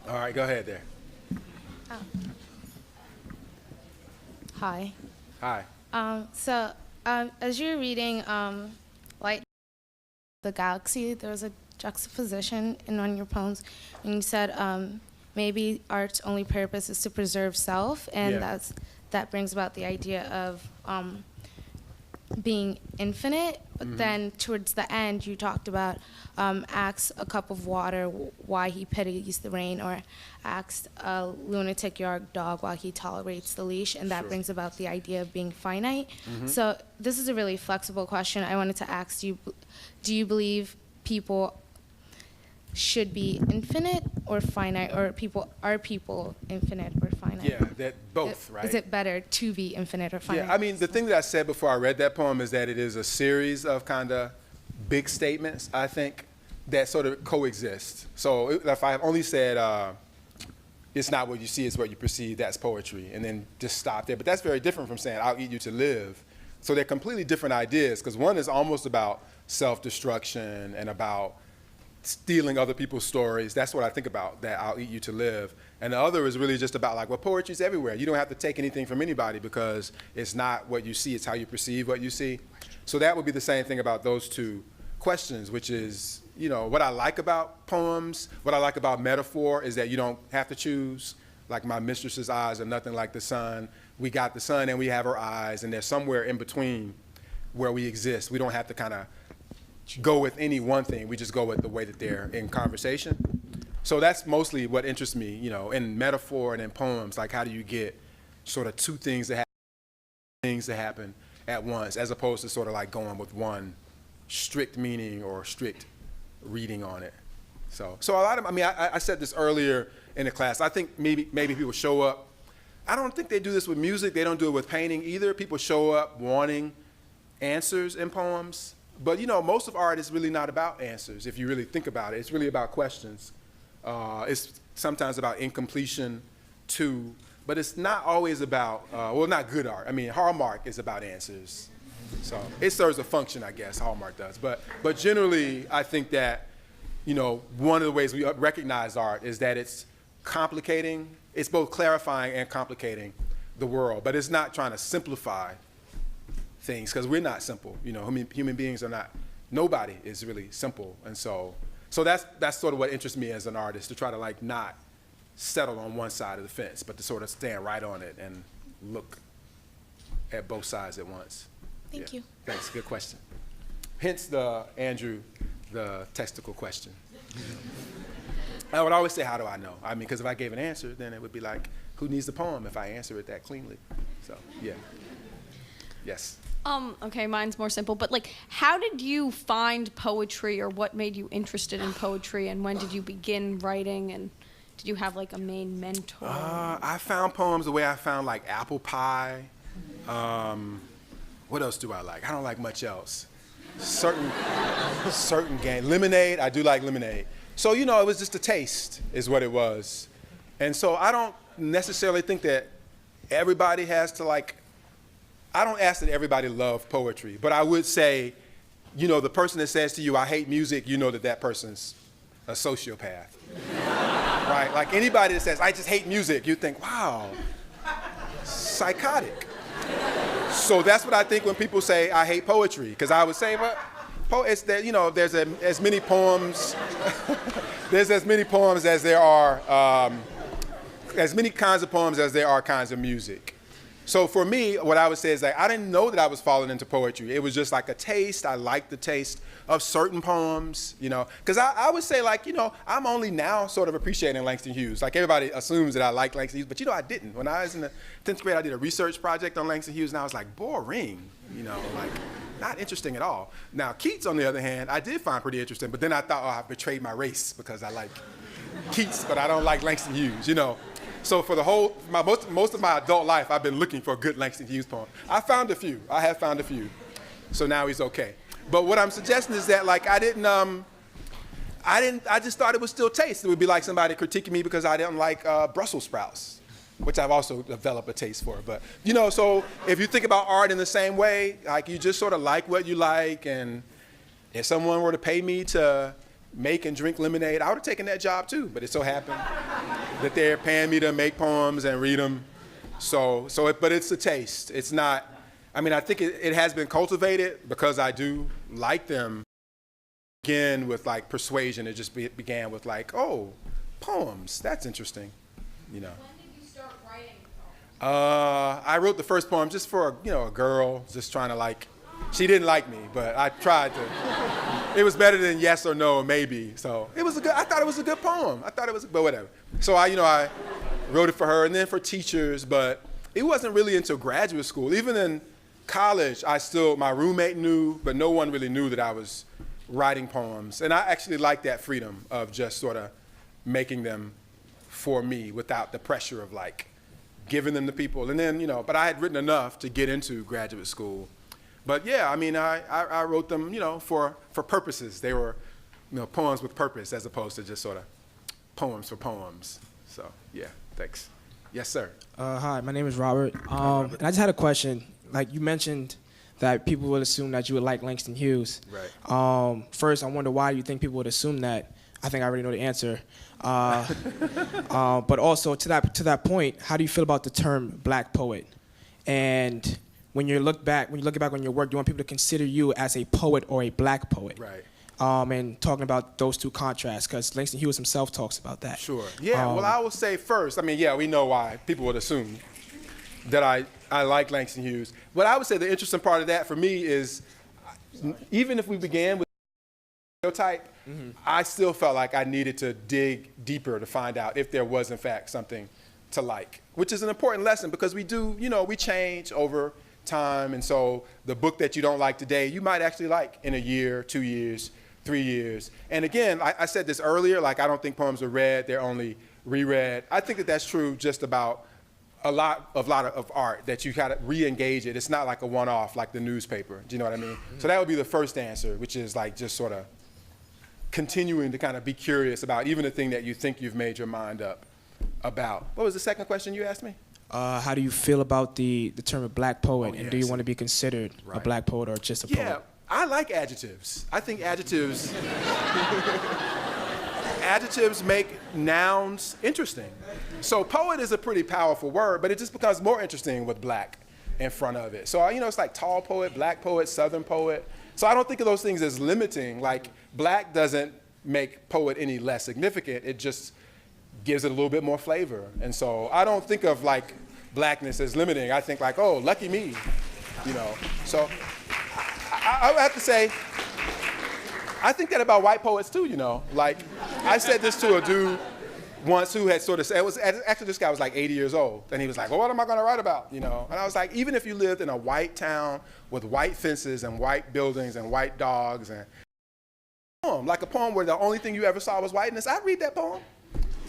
All right, go ahead there. Oh. Hi. Hi. As you're reading Light the Galaxy, there was a juxtaposition in one of your poems, and you said maybe art's only purpose is to preserve self, and Yeah. that brings about the idea of being infinite. But then towards the end, you talked about asks a cup of water why he pities the rain, or asks a lunatic yard dog why he tolerates the leash, and that Sure. brings about the idea of being finite. So this is a really flexible question. I wanted to ask you, do you believe people should be infinite or finite, or are people infinite or finite? Yeah, that both, right? Is it better to be infinite or finite? Yeah, I mean, the thing that I said before I read that poem is that it is a series of kind of big statements, I think, that sort of coexist. So if I only said, it's not what you see, it's what you perceive, that's poetry, and then just stop there. But that's very different from saying, I'll eat you to live. So they're completely different ideas, because one is almost about self-destruction and about stealing other people's stories. That's what I think about, that I'll eat you to live. And the other is really just about like, well, poetry's everywhere. You don't have to take anything from anybody because it's not what you see, it's how you perceive what you see. So that would be the same thing about those two questions, which is, you know, what I like about poems, what I like about metaphor is that you don't have to choose. Like my mistress's eyes are nothing like the sun. We got the sun and we have her eyes, and they're somewhere in between where we exist. We don't have to kind of go with any one thing. We just go with the way that they're in conversation. So that's mostly what interests me, you know, in metaphor and in poems. Like, how do you get sort of two things that happen at once, as opposed to sort of like going with one strict meaning or strict reading on it. So a lot of, I mean, I said this earlier in the class. I think maybe people show up. I don't think they do this with music. They don't do it with painting either. People show up wanting answers in poems. But you know, most of art is really not about answers, if you really think about it. It's really about questions. It's sometimes about incompletion too, but it's not always about, well, not good art. I mean, Hallmark is about answers. So it serves a function, I guess, Hallmark does. But generally, I think that, you know, one of the ways we recognize art is that it's complicating, it's both clarifying and complicating the world, but it's not trying to simplify things, because we're not simple. You know, human beings are not, nobody is really simple. And so that's sort of what interests me as an artist, to try to like not settle on one side of the fence, but to sort of stand right on it and look at both sides at once. Thank you. Thanks, good question. Hence Andrew, the testicle question. I would always say, how do I know? I mean, because if I gave an answer, then it would be like, who needs the poem if I answer it that cleanly? So, yeah. Yes. Okay, mine's more simple, but like, how did you find poetry, or what made you interested in poetry, and when did you begin writing, and did you have like a main mentor? I found poems the way I found like apple pie. What else do I like? I don't like much else. Certain game. Lemonade, I do like lemonade. So, you know, it was just a taste is what it was. And so I don't necessarily think that everybody has to like, I don't ask that everybody love poetry, but I would say, you know, the person that says to you, I hate music, you know that person's a sociopath, right? Like anybody that says, I just hate music, you think, wow, psychotic. So that's what I think when people say, I hate poetry, because I would say, well, it's that, you know, there's as many poems, there's as many poems as there are, as many kinds of poems as there are kinds of music. So for me, what I would say is that I didn't know that I was falling into poetry. It was just like a taste. I liked the taste of certain poems, you know. Because I would say, like, you know, I'm only now sort of appreciating Langston Hughes. Like, everybody assumes that I like Langston Hughes, but, you know, I didn't. When I was in the 10th grade, I did a research project on Langston Hughes, and I was like, boring, you know, like, not interesting at all. Now, Keats, on the other hand, I did find pretty interesting, but then I thought, oh, I betrayed my race because I like Keats, but I don't like Langston Hughes, you know. So for most of my adult life, I've been looking for a good Langston Hughes poem. I found a few. I have found a few. So now he's okay. But what I'm suggesting is that, like, I just thought it was still taste. It would be like somebody critiquing me because I didn't like Brussels sprouts, which I've also developed a taste for. But, you know, so if you think about art in the same way, like, you just sort of like what you like, and if someone were to pay me to make and drink lemonade, I would have taken that job too. But it so happened that they're paying me to make poems and read them. But it's a taste. It's not, I mean, I think it has been cultivated because I do like them. Again, with like persuasion, it just began with like, oh, poems, that's interesting, you know. When did you start writing poems? I wrote the first poem just for a girl, just trying to like, she didn't like me, but I tried to. It was better than yes or no or maybe. So it was I thought it was a good poem. But whatever. So I wrote it for her and then for teachers, but it wasn't really until graduate school. Even in college, my roommate knew, but no one really knew that I was writing poems. And I actually liked that freedom of just sort of making them for me without the pressure of like giving them to people. And then, but I had written enough to get into graduate school. But yeah, I mean, I wrote them, for purposes. They were, poems with purpose as opposed to just sort of poems for poems. So yeah, thanks. Yes, sir. Hi, my name is Robert. And I just had a question. Like you mentioned that people would assume that you would like Langston Hughes. Right. First, I wonder why you think people would assume that. I think I already know the answer. But also to that point, how do you feel about the term black poet? And when you look back on your work, do you want people to consider you as a poet or a black poet? Right. And talking about those two contrasts, because Langston Hughes himself talks about that. Sure. Yeah. Well, I will say first. I mean, yeah, we know why people would assume that I like Langston Hughes. But I would say the interesting part of that for me is, even if we began with stereotype, I still felt like I needed to dig deeper to find out if there was in fact something to like, which is an important lesson because we do, we change over time. And so the book that you don't like today, you might actually like in a year, 2 years, 3 years. And again, I said this earlier, like I don't think poems are read, they're only reread. I think that that's true just about a lot of art, that you gotta re-engage it. It's not like a one-off like the newspaper, do you know what I mean? So that would be the first answer, which is like just sort of continuing to kind of be curious about even the thing that you think you've made your mind up about. What was the second question you asked me? How do you feel about the term of black poet, Oh, and do you yes. want to be considered a black poet or just a Yeah, poet? I like adjectives. I think adjectives make nouns interesting. So poet is a pretty powerful word, but it just becomes more interesting with black in front of it. So it's like tall poet, black poet, southern poet. So I don't think of those things as limiting. Like black doesn't make poet any less significant. It just gives it a little bit more flavor. And so I don't think of like blackness as limiting. I think like, oh, lucky me, So I would have to say, I think that about white poets too, Like I said this to a dude once who had sort of said, actually this guy was like 80 years old. And he was like, well, what am I gonna write about, And I was like, even if you lived in a white town with white fences and white buildings and white dogs and like a poem where the only thing you ever saw was whiteness, I'd read that poem.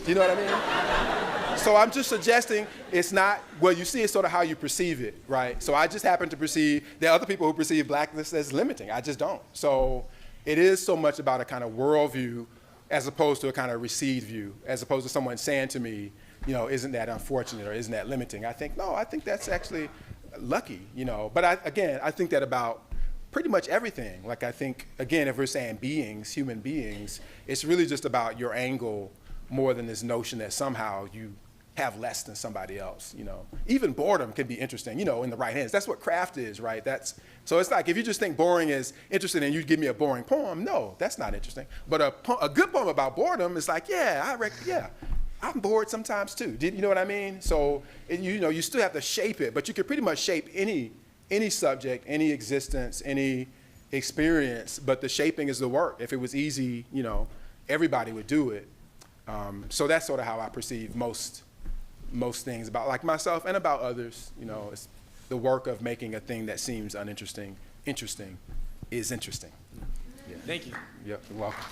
You know what I mean? So I'm just suggesting it's not, well, you see it's sort of how you perceive it, right? So I just happen to perceive, there are other people who perceive blackness as limiting. I just don't. So it is so much about a kind of worldview as opposed to a kind of received view, as opposed to someone saying to me, isn't that unfortunate or isn't that limiting? I think, no, I think that's actually lucky, But I think that about pretty much everything. Like I think, again, if we're saying beings, human beings, it's really just about your angle more than this notion that somehow you have less than somebody else, Even boredom can be interesting, in the right hands. That's what craft is, right? So it's like if you just think boring is interesting and you give me a boring poem, no, that's not interesting. But a good poem about boredom is like, I'm bored sometimes too. You know what I mean? So you still have to shape it, but you can pretty much shape any subject, any existence, any experience, but the shaping is the work. If it was easy, everybody would do it. So that's sort of how I perceive most things about like myself and about others. It's the work of making a thing that seems uninteresting interesting is interesting. Yeah. Thank you. Yep, you're welcome.